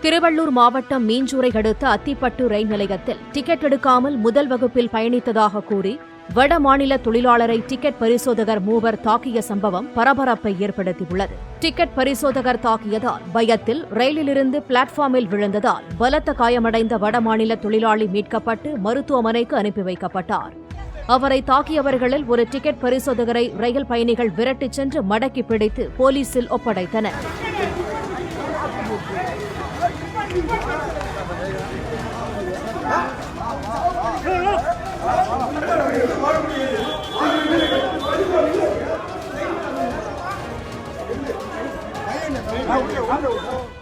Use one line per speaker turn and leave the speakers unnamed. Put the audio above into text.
திருவள்ளூர் மாவட்டம் மீஞ்சூரை அடுத்த அத்திப்பட்டு ரயில் நிலையத்தில் டிக்கெட் எடுக்காமல் முதல் வகுப்பில் பயணித்ததாக கூறி வட மாநில தொழிலாளரை டிக்கெட் பரிசோதகர் மூவர் தாக்கிய சம்பவம் பரபரப்பை ஏற்படுத்தியுள்ளது. டிக்கெட் பரிசோதகர் தாக்கியதால் பயத்தில் ரயிலிலிருந்து பிளாட்பார்மில் விழுந்ததால் பலத்த காயமடைந்த வட மாநில தொழிலாளி மீட்கப்பட்டு மருத்துவமனைக்கு அனுப்பி வைக்கப்பட்டார். அவரை தாக்கியவர்களில் ஒரு டிக்கெட் பரிசோதகரை ரயில் பயணிகள் விரட்டிச் சென்று மடக்கி பிடித்து போலீசில் ஒப்படைத்தனர்.
Okay.